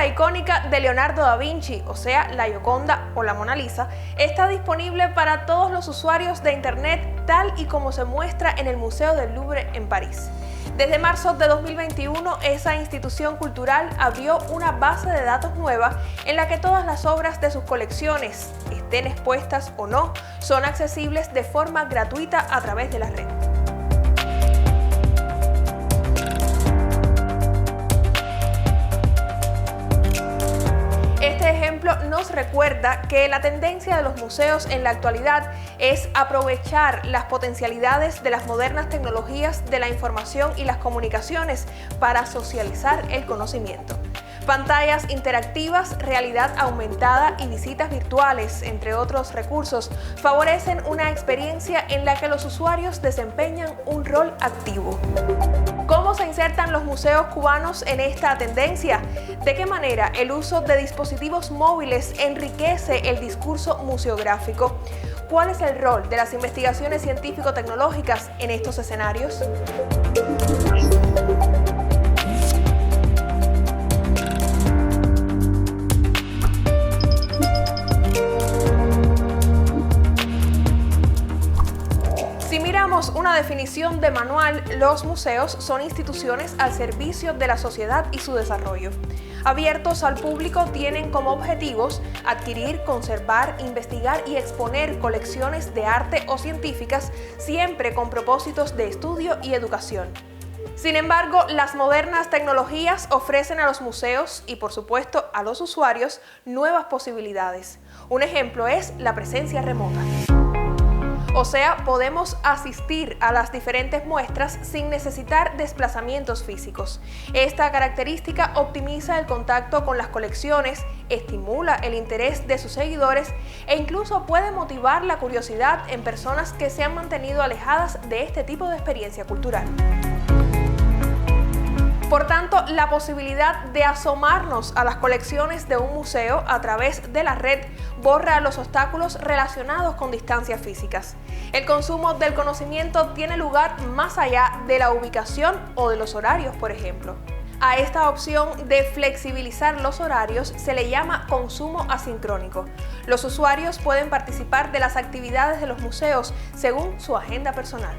obra icónica de Leonardo da Vinci, o sea, la Gioconda o la Mona Lisa, está disponible para todos los usuarios de Internet tal y como se muestra en el Museo del Louvre en París. Desde marzo de 2021, esa institución cultural abrió una base de datos nueva en la que todas las obras de sus colecciones, estén expuestas o no, son accesibles de forma gratuita a través de la red. Este ejemplo nos recuerda que la tendencia de los museos en la actualidad es aprovechar las potencialidades de las modernas tecnologías de la información y las comunicaciones para socializar el conocimiento. Pantallas interactivas, realidad aumentada y visitas virtuales, entre otros recursos, favorecen una experiencia en la que los usuarios desempeñan un rol activo. ¿Cómo se insertan los museos cubanos en esta tendencia? ¿De qué manera el uso de dispositivos móviles enriquece el discurso museográfico? ¿Cuál es el rol de las investigaciones científico-tecnológicas en estos escenarios? Si miramos una definición de manual, los museos son instituciones al servicio de la sociedad y su desarrollo. Abiertos al público, tienen como objetivos adquirir, conservar, investigar y exponer colecciones de arte o científicas, siempre con propósitos de estudio y educación. Sin embargo, las modernas tecnologías ofrecen a los museos y, por supuesto, a los usuarios nuevas posibilidades. Un ejemplo es la presencia remota. O sea, podemos asistir a las diferentes muestras sin necesitar desplazamientos físicos. Esta característica optimiza el contacto con las colecciones, estimula el interés de sus seguidores e incluso puede motivar la curiosidad en personas que se han mantenido alejadas de este tipo de experiencia cultural. Por tanto, la posibilidad de asomarnos a las colecciones de un museo a través de la red borra los obstáculos relacionados con distancias físicas. El consumo del conocimiento tiene lugar más allá de la ubicación o de los horarios, por ejemplo. A esta opción de flexibilizar los horarios se le llama consumo asincrónico. Los usuarios pueden participar de las actividades de los museos según su agenda personal.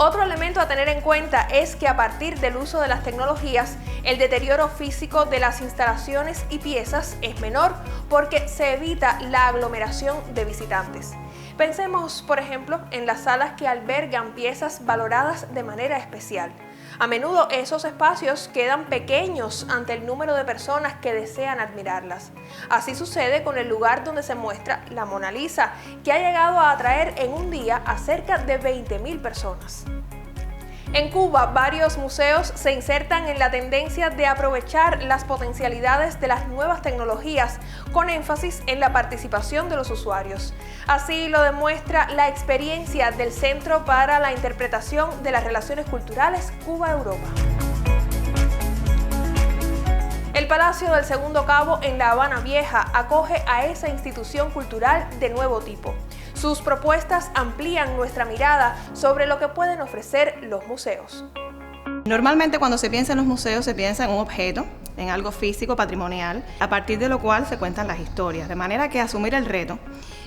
Otro elemento a tener en cuenta es que a partir del uso de las tecnologías, el deterioro físico de las instalaciones y piezas es menor porque se evita la aglomeración de visitantes. Pensemos, por ejemplo, en las salas que albergan piezas valoradas de manera especial. A menudo esos espacios quedan pequeños ante el número de personas que desean admirarlas. Así sucede con el lugar donde se muestra la Mona Lisa, que ha llegado a atraer en un día a cerca de 20.000 personas. En Cuba, varios museos se insertan en la tendencia de aprovechar las potencialidades de las nuevas tecnologías, con énfasis en la participación de los usuarios. Así lo demuestra la experiencia del Centro para la Interpretación de las Relaciones Culturales Cuba-Europa. El Palacio del Segundo Cabo en La Habana Vieja acoge a esa institución cultural de nuevo tipo. Sus propuestas amplían nuestra mirada sobre lo que pueden ofrecer los museos. Normalmente cuando se piensa en los museos se piensa en un objeto, en algo físico, patrimonial, a partir de lo cual se cuentan las historias. De manera que asumir el reto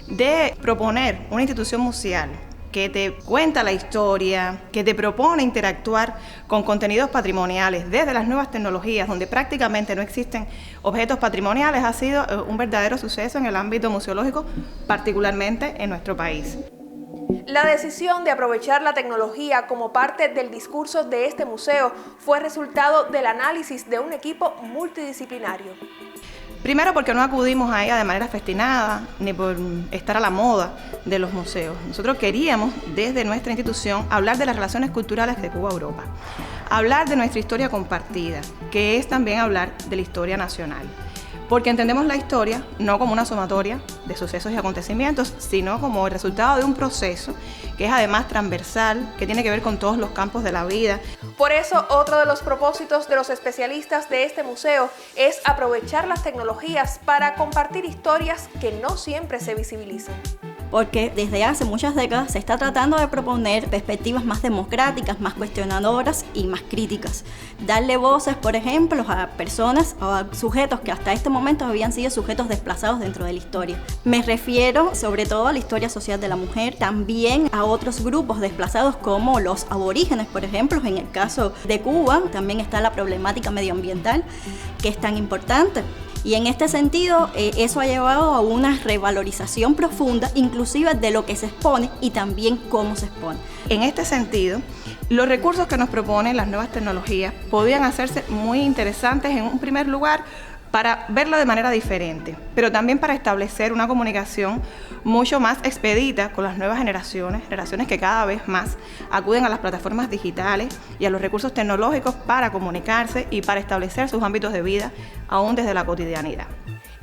de proponer una institución museal que te cuenta la historia, que te propone interactuar con contenidos patrimoniales desde las nuevas tecnologías, donde prácticamente no existen objetos patrimoniales, ha sido un verdadero suceso en el ámbito museológico, particularmente en nuestro país. La decisión de aprovechar la tecnología como parte del discurso de este museo fue resultado del análisis de un equipo multidisciplinario. Primero porque no acudimos a ella de manera festinada ni por estar a la moda de los museos. Nosotros queríamos desde nuestra institución hablar de las relaciones culturales de Cuba a Europa, hablar de nuestra historia compartida, que es también hablar de la historia nacional. Porque entendemos la historia no como una sumatoria de sucesos y acontecimientos, sino como el resultado de un proceso que es además transversal, que tiene que ver con todos los campos de la vida. Por eso, otro de los propósitos de los especialistas de este museo es aprovechar las tecnologías para compartir historias que no siempre se visibilizan. porque desde hace muchas décadas se está tratando de proponer perspectivas más democráticas, más cuestionadoras y más críticas. Darle voces, por ejemplo, a personas o a sujetos que hasta este momento habían sido sujetos desplazados dentro de la historia. Me refiero sobre todo a la historia social de la mujer, también a otros grupos desplazados como los aborígenes, por ejemplo. En el caso de Cuba también está la problemática medioambiental, que es tan importante. Y en este sentido, eso ha llevado a una revalorización profunda, inclusive de lo que se expone y también cómo se expone. En este sentido, los recursos que nos proponen las nuevas tecnologías podrían hacerse muy interesantes en un primer lugar para verlo de manera diferente, pero también para establecer una comunicación mucho más expedita con las nuevas generaciones que cada vez más acuden a las plataformas digitales y a los recursos tecnológicos para comunicarse y para establecer sus ámbitos de vida aún desde la cotidianidad.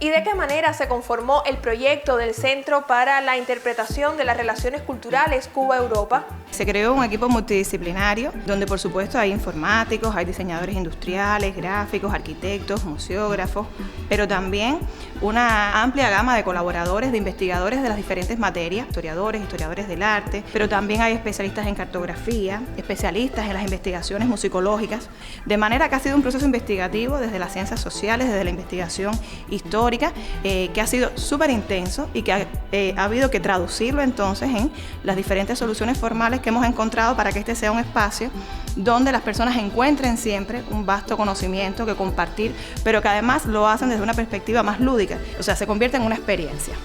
¿Y de qué manera se conformó el proyecto del Centro para la Interpretación de las Relaciones Culturales Cuba-Europa? Se creó un equipo multidisciplinario donde por supuesto hay informáticos, hay diseñadores industriales, gráficos, arquitectos, museógrafos, pero también una amplia gama de colaboradores, de investigadores de las diferentes materias, historiadores del arte, pero también hay especialistas en cartografía, especialistas en las investigaciones musicológicas, de manera que ha sido un proceso investigativo desde las ciencias sociales, desde la investigación histórica, que ha sido súper intenso y que ha habido que traducirlo entonces en las diferentes soluciones formales que hemos encontrado para que este sea un espacio donde las personas encuentren siempre un vasto conocimiento que compartir, pero que además lo hacen desde una perspectiva más lúdica, o sea, se convierte en una experiencia.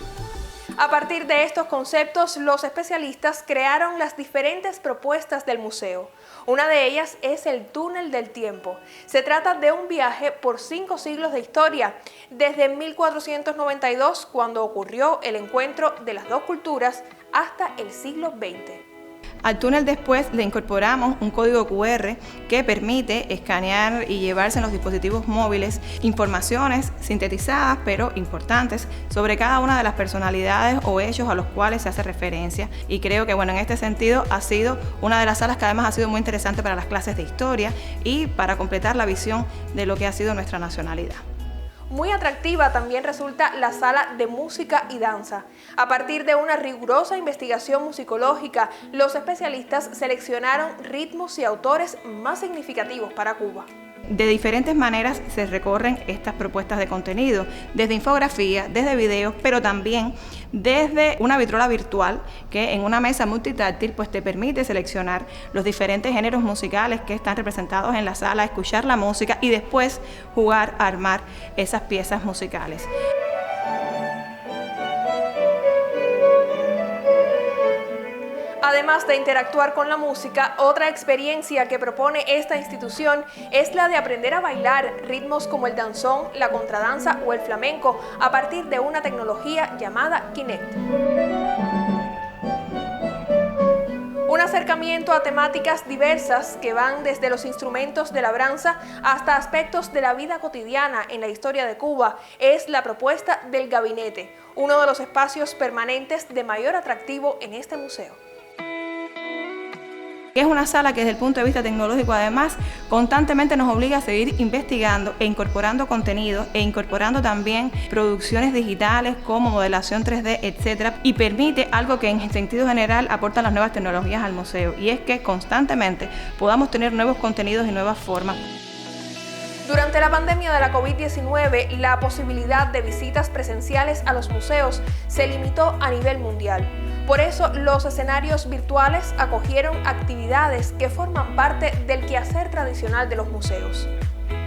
A partir de estos conceptos, los especialistas crearon las diferentes propuestas del museo. Una de ellas es el túnel del tiempo. Se trata de un viaje por 5 siglos de historia, desde 1492, cuando ocurrió el encuentro de las dos culturas, hasta el siglo XX. Al túnel después le incorporamos un código QR que permite escanear y llevarse en los dispositivos móviles informaciones sintetizadas pero importantes sobre cada una de las personalidades o hechos a los cuales se hace referencia. Y creo que en este sentido ha sido una de las salas que además ha sido muy interesante para las clases de historia y para completar la visión de lo que ha sido nuestra nacionalidad. Muy atractiva también resulta la sala de música y danza. A partir de una rigurosa investigación musicológica, los especialistas seleccionaron ritmos y autores más significativos para Cuba. De diferentes maneras se recorren estas propuestas de contenido, desde infografía, desde videos, pero también desde una vitrola virtual que en una mesa multitáctil pues te permite seleccionar los diferentes géneros musicales que están representados en la sala, escuchar la música y después jugar a armar esas piezas musicales. Además de interactuar con la música, otra experiencia que propone esta institución es la de aprender a bailar ritmos como el danzón, la contradanza o el flamenco a partir de una tecnología llamada Kinect. Un acercamiento a temáticas diversas que van desde los instrumentos de labranza hasta aspectos de la vida cotidiana en la historia de Cuba es la propuesta del Gabinete, uno de los espacios permanentes de mayor atractivo en este museo. Es una sala que desde el punto de vista tecnológico además constantemente nos obliga a seguir investigando e incorporando contenido e incorporando también producciones digitales como modelación 3D, etcétera, y permite algo que en sentido general aportan las nuevas tecnologías al museo, y es que constantemente podamos tener nuevos contenidos y nuevas formas. Durante la pandemia de la COVID-19, la posibilidad de visitas presenciales a los museos se limitó a nivel mundial. Por eso, los escenarios virtuales acogieron actividades que forman parte del quehacer tradicional de los museos.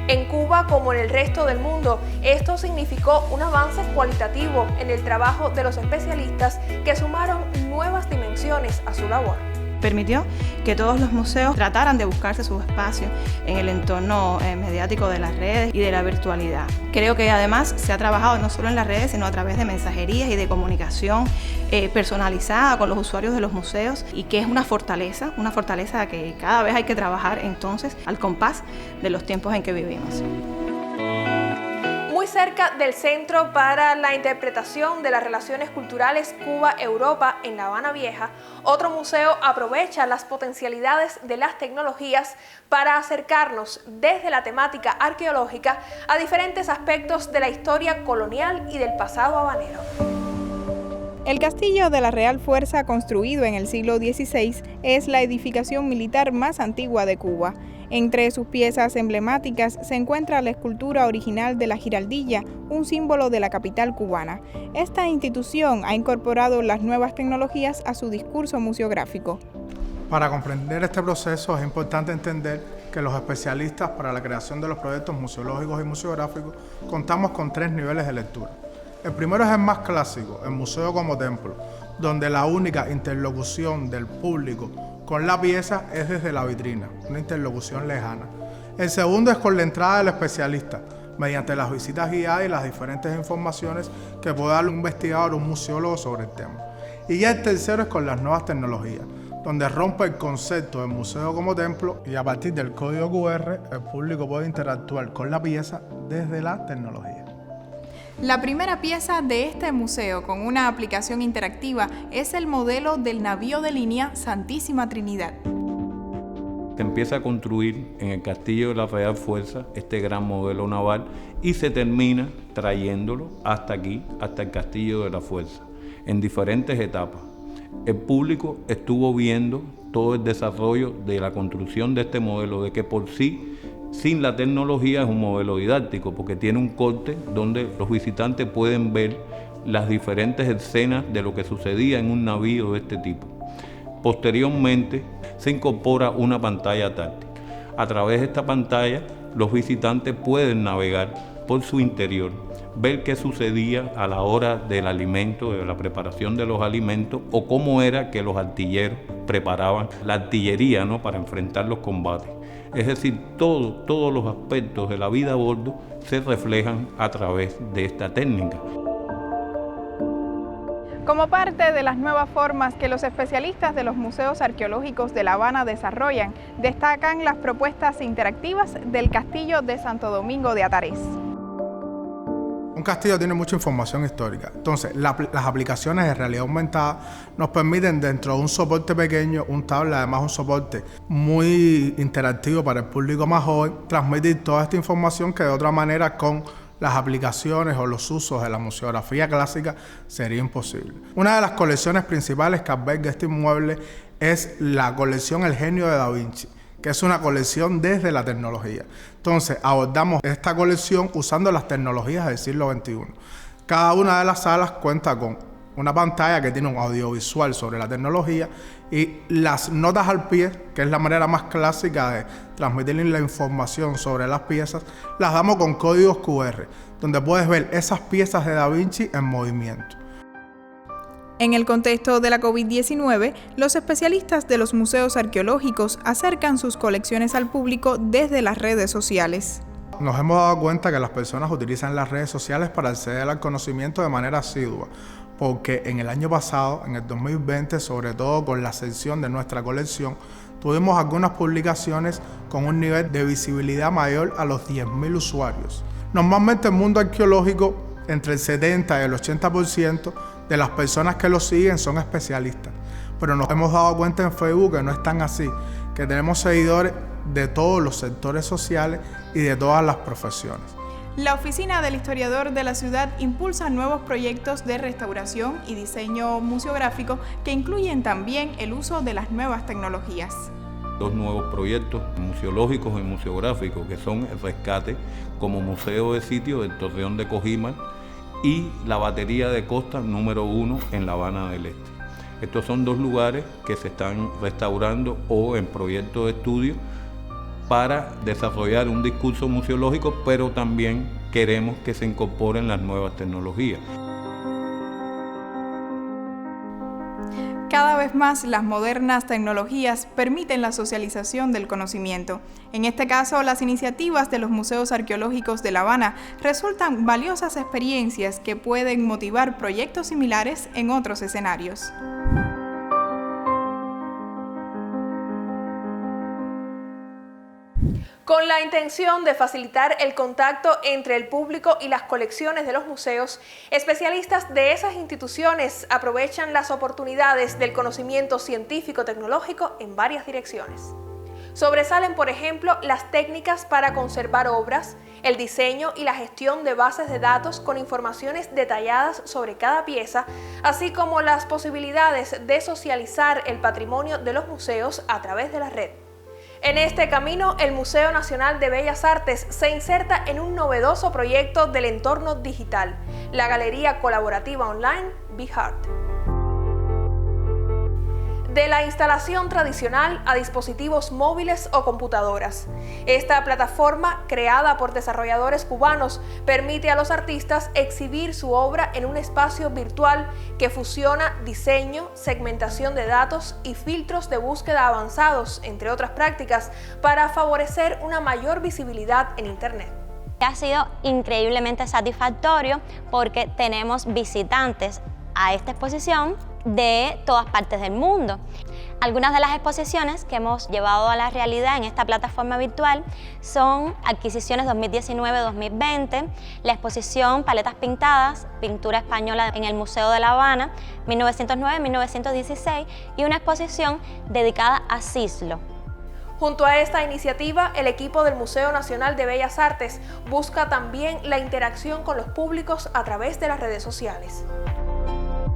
En Cuba, como en el resto del mundo, esto significó un avance cualitativo en el trabajo de los especialistas que sumaron nuevas dimensiones a su labor. Permitió que todos los museos trataran de buscarse su espacio en el entorno mediático de las redes y de la virtualidad. Creo que además se ha trabajado no solo en las redes, sino a través de mensajerías y de comunicación personalizada con los usuarios de los museos, y que es una fortaleza que cada vez hay que trabajar entonces al compás de los tiempos en que vivimos. Muy cerca del Centro para la Interpretación de las Relaciones Culturales Cuba-Europa en La Habana Vieja, otro museo aprovecha las potencialidades de las tecnologías para acercarnos desde la temática arqueológica a diferentes aspectos de la historia colonial y del pasado habanero. El Castillo de la Real Fuerza, construido en el siglo XVI, es la edificación militar más antigua de Cuba. Entre sus piezas emblemáticas se encuentra la escultura original de la Giraldilla, un símbolo de la capital cubana. Esta institución ha incorporado las nuevas tecnologías a su discurso museográfico. Para comprender este proceso es importante entender que los especialistas para la creación de los proyectos museológicos y museográficos contamos con 3 niveles de lectura. El primero es el más clásico, el museo como templo, donde la única interlocución del público con la pieza es desde la vitrina, una interlocución lejana. El segundo es con la entrada del especialista, mediante las visitas guiadas y las diferentes informaciones que puede dar un investigador o un museólogo sobre el tema. Y ya el tercero es con las nuevas tecnologías, donde rompe el concepto del museo como templo y a partir del código QR el público puede interactuar con la pieza desde la tecnología. La primera pieza de este museo con una aplicación interactiva es el modelo del navío de línea Santísima Trinidad. Se empieza a construir en el Castillo de la Real Fuerza este gran modelo naval y se termina trayéndolo hasta aquí, hasta el Castillo de la Fuerza, en diferentes etapas. El público estuvo viendo todo el desarrollo de la construcción de este modelo, de que por sí, sin la tecnología, es un modelo didáctico, porque tiene un corte donde los visitantes pueden ver las diferentes escenas de lo que sucedía en un navío de este tipo. Posteriormente, se incorpora una pantalla táctil. A través de esta pantalla, los visitantes pueden navegar por su interior, ver qué sucedía a la hora del alimento, de la preparación de los alimentos, o cómo era que los artilleros preparaban la artillería, ¿no?, para enfrentar los combates. Es decir, todos los aspectos de la vida a bordo se reflejan a través de esta técnica. Como parte de las nuevas formas que los especialistas de los museos arqueológicos de La Habana desarrollan, destacan las propuestas interactivas del Castillo de Santo Domingo de Atarés. Un castillo tiene mucha información histórica, entonces las aplicaciones de realidad aumentada nos permiten dentro de un soporte pequeño, un tablet, además un soporte muy interactivo para el público más joven, transmitir toda esta información que de otra manera con las aplicaciones o los usos de la museografía clásica sería imposible. Una de las colecciones principales que alberga este inmueble es la colección El Genio de Da Vinci, que es una colección desde la tecnología. Entonces, abordamos esta colección usando las tecnologías del siglo XXI. Cada una de las salas cuenta con una pantalla que tiene un audiovisual sobre la tecnología y las notas al pie, que es la manera más clásica de transmitir la información sobre las piezas, las damos con códigos QR, donde puedes ver esas piezas de Da Vinci en movimiento. En el contexto de la COVID-19, los especialistas de los museos arqueológicos acercan sus colecciones al público desde las redes sociales. Nos hemos dado cuenta que las personas utilizan las redes sociales para acceder al conocimiento de manera asidua, porque en el año pasado, en el 2020, sobre todo con la ascensión de nuestra colección, tuvimos algunas publicaciones con un nivel de visibilidad mayor a los 10.000 usuarios. Normalmente el mundo arqueológico, entre el 70 y el 80% de las personas que lo siguen son especialistas, pero nos hemos dado cuenta en Facebook que no es tan así, que tenemos seguidores de todos los sectores sociales y de todas las profesiones. La Oficina del Historiador de la Ciudad impulsa nuevos proyectos de restauración y diseño museográfico que incluyen también el uso de las nuevas tecnologías. 2 nuevos proyectos museológicos y museográficos, que son el rescate como museo de sitio del Torreón de Cojímal y la batería de costa número 1 en La Habana del Este. Estos son 2 lugares que se están restaurando o en proyecto de estudio para desarrollar un discurso museológico, pero también queremos que se incorporen las nuevas tecnologías. Cada vez más las modernas tecnologías permiten la socialización del conocimiento. En este caso, las iniciativas de los museos arqueológicos de La Habana resultan valiosas experiencias que pueden motivar proyectos similares en otros escenarios. Con la intención de facilitar el contacto entre el público y las colecciones de los museos, especialistas de esas instituciones aprovechan las oportunidades del conocimiento científico-tecnológico en varias direcciones. Sobresalen, por ejemplo, las técnicas para conservar obras, el diseño y la gestión de bases de datos con informaciones detalladas sobre cada pieza, así como las posibilidades de socializar el patrimonio de los museos a través de la red. En este camino, el Museo Nacional de Bellas Artes se inserta en un novedoso proyecto del entorno digital, la galería colaborativa online BeHeart. De la instalación tradicional a dispositivos móviles o computadoras. Esta plataforma, creada por desarrolladores cubanos, permite a los artistas exhibir su obra en un espacio virtual que fusiona diseño, segmentación de datos y filtros de búsqueda avanzados, entre otras prácticas, para favorecer una mayor visibilidad en Internet. Ha sido increíblemente satisfactorio porque tenemos visitantes a esta exposición de todas partes del mundo. Algunas de las exposiciones que hemos llevado a la realidad en esta plataforma virtual son Adquisiciones 2019-2020, la exposición Paletas Pintadas, Pintura Española en el Museo de La Habana, 1909-1916, y una exposición dedicada a Cislo. Junto a esta iniciativa, el equipo del Museo Nacional de Bellas Artes busca también la interacción con los públicos a través de las redes sociales.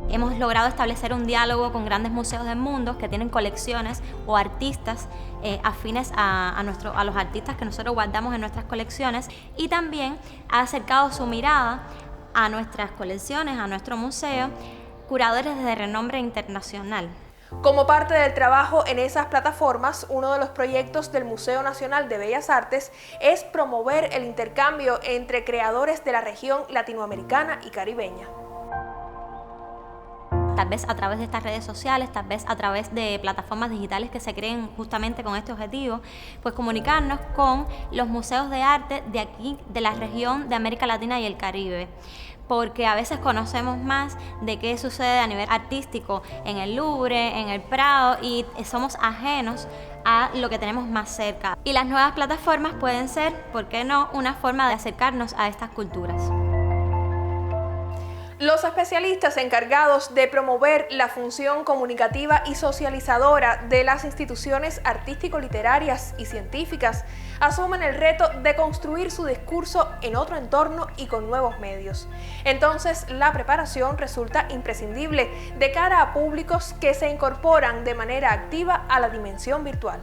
Hemos logrado establecer un diálogo con grandes museos del mundo que tienen colecciones o artistas afines a los artistas que nosotros guardamos en nuestras colecciones, y también ha acercado su mirada a nuestras colecciones, a nuestro museo, curadores de renombre internacional. Como parte del trabajo en esas plataformas, uno de los proyectos del Museo Nacional de Bellas Artes es promover el intercambio entre creadores de la región latinoamericana y caribeña. Tal vez a través de estas redes sociales, tal vez a través de plataformas digitales que se creen justamente con este objetivo, pues comunicarnos con los museos de arte de aquí, de la región de América Latina y el Caribe, porque a veces conocemos más de qué sucede a nivel artístico en el Louvre, en el Prado, y somos ajenos a lo que tenemos más cerca. Y las nuevas plataformas pueden ser, ¿por qué no?, una forma de acercarnos a estas culturas. Los especialistas encargados de promover la función comunicativa y socializadora de las instituciones artístico-literarias y científicas asumen el reto de construir su discurso en otro entorno y con nuevos medios. Entonces, la preparación resulta imprescindible de cara a públicos que se incorporan de manera activa a la dimensión virtual.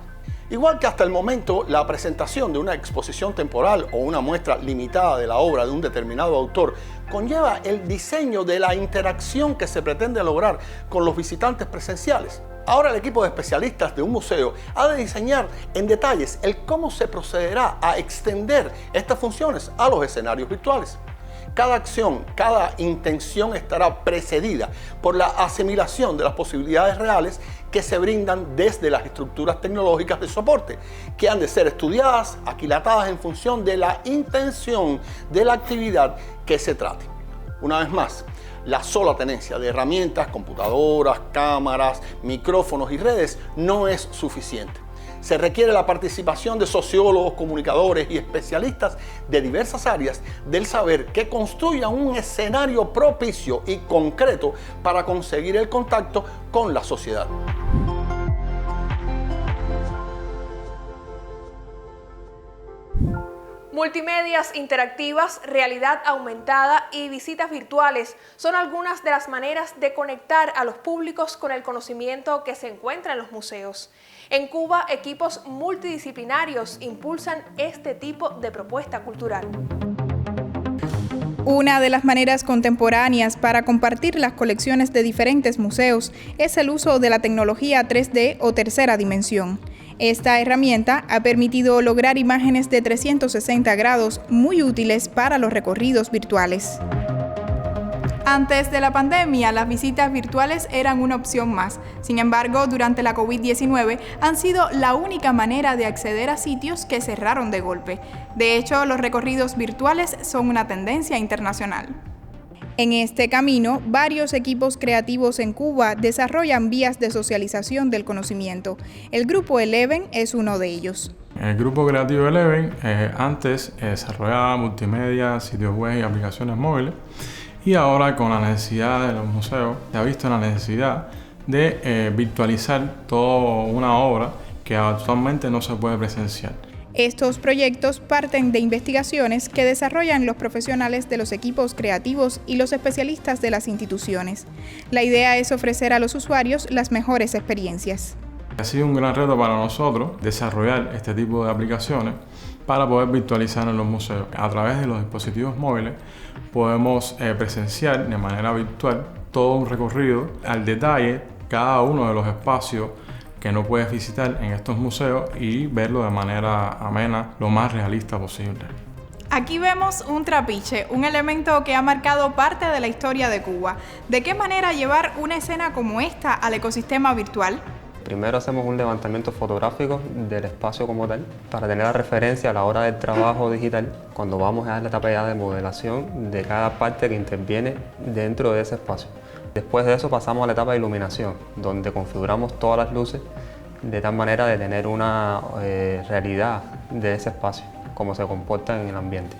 Igual que hasta el momento, la presentación de una exposición temporal o una muestra limitada de la obra de un determinado autor conlleva el diseño de la interacción que se pretende lograr con los visitantes presenciales. Ahora el equipo de especialistas de un museo ha de diseñar en detalles el cómo se procederá a extender estas funciones a los escenarios virtuales. Cada acción, cada intención estará precedida por la asimilación de las posibilidades reales que se brindan desde las estructuras tecnológicas de soporte, que han de ser estudiadas, aquilatadas en función de la intención de la actividad que se trate. Una vez más, la sola tenencia de herramientas, computadoras, cámaras, micrófonos y redes no es suficiente. Se requiere la participación de sociólogos, comunicadores y especialistas de diversas áreas del saber que construyan un escenario propicio y concreto para conseguir el contacto con la sociedad. Multimedias interactivas, realidad aumentada y visitas virtuales son algunas de las maneras de conectar a los públicos con el conocimiento que se encuentra en los museos. En Cuba, equipos multidisciplinarios impulsan este tipo de propuesta cultural. Una de las maneras contemporáneas para compartir las colecciones de diferentes museos es el uso de la tecnología 3D o tercera dimensión. Esta herramienta ha permitido lograr imágenes de 360 grados muy útiles para los recorridos virtuales. Antes de la pandemia, las visitas virtuales eran una opción más. Sin embargo, durante la COVID-19 han sido la única manera de acceder a sitios que cerraron de golpe. De hecho, los recorridos virtuales son una tendencia internacional. En este camino, varios equipos creativos en Cuba desarrollan vías de socialización del conocimiento. El Grupo Eleven es uno de ellos. El Grupo Creativo Eleven antes desarrollaba multimedia, sitios web y aplicaciones móviles, y ahora con la necesidad de los museos se ha visto la necesidad de virtualizar toda una obra que actualmente no se puede presenciar. Estos proyectos parten de investigaciones que desarrollan los profesionales de los equipos creativos y los especialistas de las instituciones. La idea es ofrecer a los usuarios las mejores experiencias. Ha sido un gran reto para nosotros desarrollar este tipo de aplicaciones para poder virtualizar en los museos. A través de los dispositivos móviles podemos presenciar de manera virtual todo un recorrido al detalle, cada uno de los espacios que no puedes visitar en estos museos y verlo de manera amena, lo más realista posible. Aquí vemos un trapiche, un elemento que ha marcado parte de la historia de Cuba. ¿De qué manera llevar una escena como esta al ecosistema virtual? Primero hacemos un levantamiento fotográfico del espacio como tal para tener la referencia a la hora del trabajo digital cuando vamos a la etapa ya de modelación de cada parte que interviene dentro de ese espacio. Después de eso pasamos a la etapa de iluminación, donde configuramos todas las luces de tal manera de tener una realidad de ese espacio, cómo se comporta en el ambiente.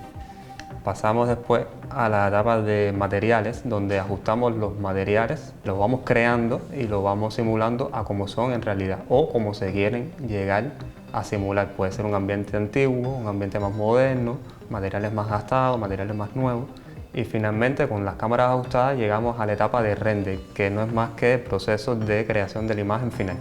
Pasamos después a la etapa de materiales, donde ajustamos los materiales, los vamos creando y los vamos simulando a cómo son en realidad o cómo se quieren llegar a simular. Puede ser un ambiente antiguo, un ambiente más moderno, materiales más gastados, materiales más nuevos. Y finalmente, con las cámaras ajustadas, llegamos a la etapa de render, que no es más que el proceso de creación de la imagen final.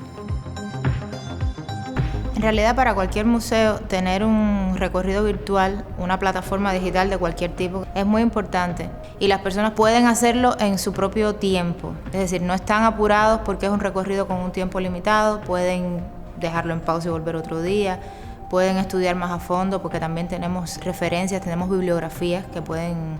En realidad, para cualquier museo, tener un recorrido virtual, una plataforma digital de cualquier tipo, es muy importante. Y las personas pueden hacerlo en su propio tiempo. Es decir, no están apurados porque es un recorrido con un tiempo limitado, pueden dejarlo en pausa y volver otro día. Pueden estudiar más a fondo porque también tenemos referencias, tenemos bibliografías que pueden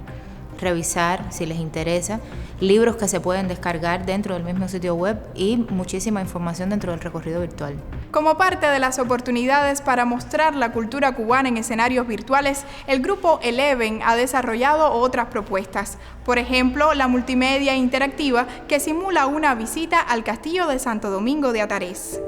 revisar si les interesa, libros que se pueden descargar dentro del mismo sitio web y muchísima información dentro del recorrido virtual. Como parte de las oportunidades para mostrar la cultura cubana en escenarios virtuales, el grupo Eleven ha desarrollado otras propuestas. Por ejemplo, la multimedia interactiva que simula una visita al Castillo de Santo Domingo de Atarés.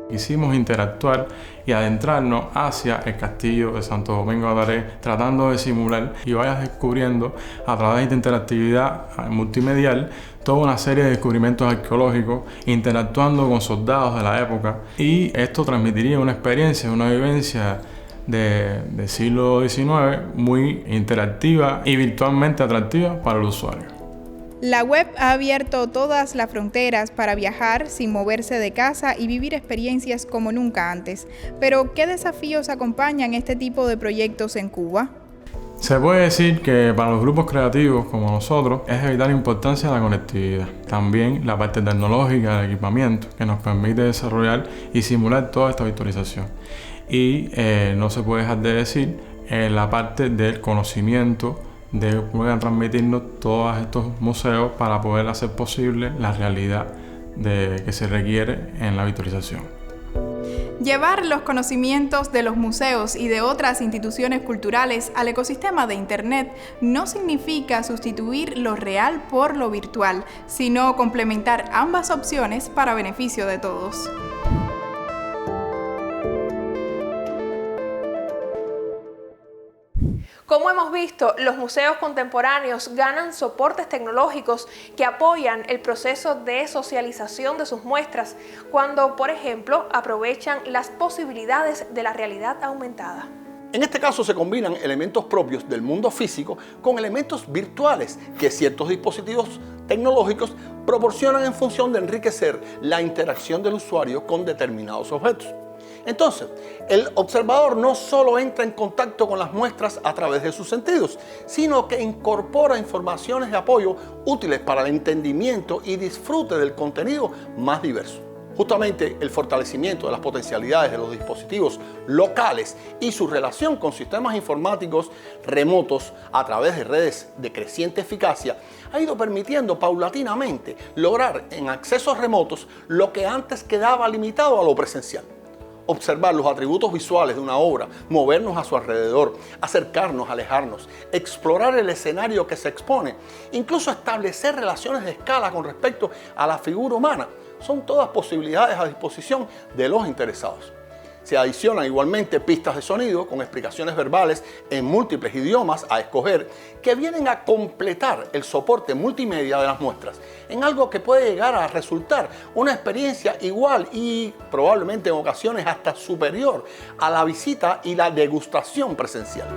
Quisimos interactuar y adentrarnos hacia el Castillo de Santo Domingo de Atarés, tratando de simular y vayas descubriendo a través de interactividad multimedial toda una serie de descubrimientos arqueológicos, interactuando con soldados de la época, y esto transmitiría una experiencia, una vivencia del siglo XIX muy interactiva y virtualmente atractiva para el usuario. La web ha abierto todas las fronteras para viajar sin moverse de casa y vivir experiencias como nunca antes. Pero, ¿qué desafíos acompañan este tipo de proyectos en Cuba? Se puede decir que para los grupos creativos como nosotros es de vital importancia la conectividad. También la parte tecnológica del equipamiento que nos permite desarrollar y simular toda esta virtualización. Y no se puede dejar de decir la parte del conocimiento de poder transmitirnos todos estos museos para poder hacer posible la realidad que se requiere en la virtualización. Llevar los conocimientos de los museos y de otras instituciones culturales al ecosistema de Internet no significa sustituir lo real por lo virtual, sino complementar ambas opciones para beneficio de todos. Como hemos visto, los museos contemporáneos ganan soportes tecnológicos que apoyan el proceso de socialización de sus muestras cuando, por ejemplo, aprovechan las posibilidades de la realidad aumentada. En este caso se combinan elementos propios del mundo físico con elementos virtuales que ciertos dispositivos tecnológicos proporcionan en función de enriquecer la interacción del usuario con determinados objetos. Entonces, el observador no solo entra en contacto con las muestras a través de sus sentidos, sino que incorpora informaciones de apoyo útiles para el entendimiento y disfrute del contenido más diverso. Justamente el fortalecimiento de las potencialidades de los dispositivos locales y su relación con sistemas informáticos remotos a través de redes de creciente eficacia ha ido permitiendo paulatinamente lograr en accesos remotos lo que antes quedaba limitado a lo presencial. Observar los atributos visuales de una obra, movernos a su alrededor, acercarnos, alejarnos, explorar el escenario que se expone, incluso establecer relaciones de escala con respecto a la figura humana, son todas posibilidades a disposición de los interesados. Se adicionan igualmente pistas de sonido con explicaciones verbales en múltiples idiomas a escoger que vienen a completar el soporte multimedia de las muestras en algo que puede llegar a resultar una experiencia igual y probablemente en ocasiones hasta superior a la visita y la degustación presencial.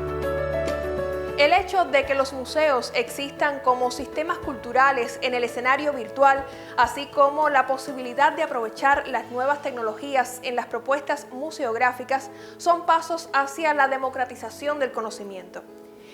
El hecho de que los museos existan como sistemas culturales en el escenario virtual, así como la posibilidad de aprovechar las nuevas tecnologías en las propuestas museográficas, son pasos hacia la democratización del conocimiento.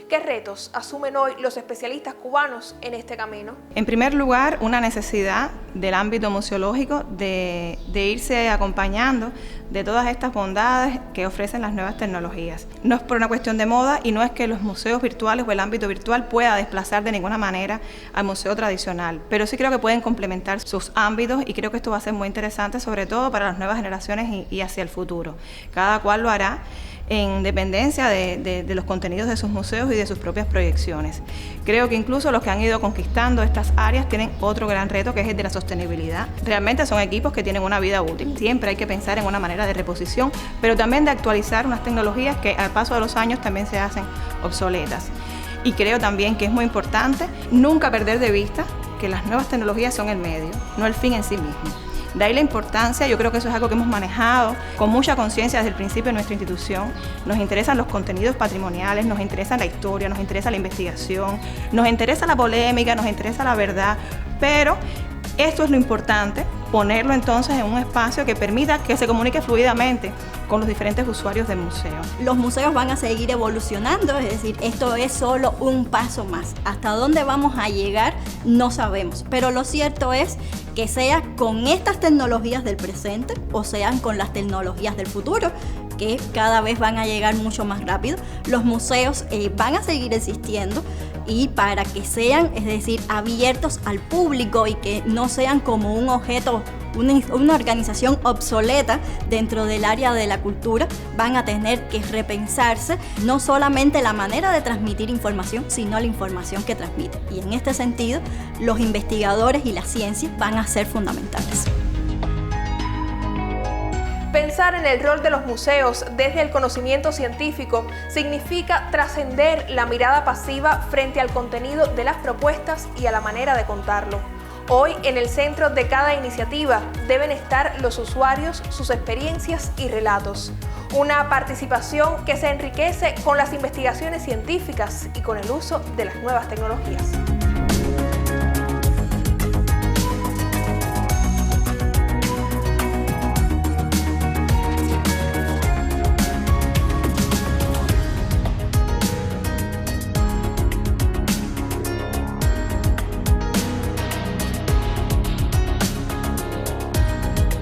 ¿Qué retos asumen hoy los especialistas cubanos en este camino? En primer lugar, una necesidad del ámbito museológico de irse acompañando de todas estas bondades que ofrecen las nuevas tecnologías. No es por una cuestión de moda y no es que los museos virtuales o el ámbito virtual pueda desplazar de ninguna manera al museo tradicional, pero sí creo que pueden complementar sus ámbitos y creo que esto va a ser muy interesante, sobre todo para las nuevas generaciones y hacia el futuro. Cada cual lo hará en dependencia de los contenidos de sus museos y de sus propias proyecciones. Creo que incluso los que han ido conquistando estas áreas tienen otro gran reto, que es el de la sostenibilidad. Realmente son equipos que tienen una vida útil. Siempre hay que pensar en una manera de reposición, pero también de actualizar unas tecnologías que al paso de los años también se hacen obsoletas. Y creo también que es muy importante nunca perder de vista que las nuevas tecnologías son el medio, no el fin en sí mismo. De ahí la importancia, yo creo que eso es algo que hemos manejado con mucha conciencia desde el principio de nuestra institución. Nos interesan los contenidos patrimoniales, nos interesa la historia, nos interesa la investigación, nos interesa la polémica, nos interesa la verdad, pero esto es lo importante, ponerlo entonces en un espacio que permita que se comunique fluidamente con los diferentes usuarios del museo. Los museos van a seguir evolucionando, es decir, esto es solo un paso más. Hasta dónde vamos a llegar no sabemos, pero lo cierto es que sea con estas tecnologías del presente o sean con las tecnologías del futuro, que cada vez van a llegar mucho más rápido, los museos van a seguir existiendo, y para que sean, es decir, abiertos al público y que no sean como un objeto, una organización obsoleta dentro del área de la cultura, van a tener que repensarse no solamente la manera de transmitir información, sino la información que transmite. Y en este sentido, los investigadores y la ciencia van a ser fundamentales. Pensar en el rol de los museos desde el conocimiento científico significa trascender la mirada pasiva frente al contenido de las propuestas y a la manera de contarlo. Hoy, en el centro de cada iniciativa deben estar los usuarios, sus experiencias y relatos. Una participación que se enriquece con las investigaciones científicas y con el uso de las nuevas tecnologías.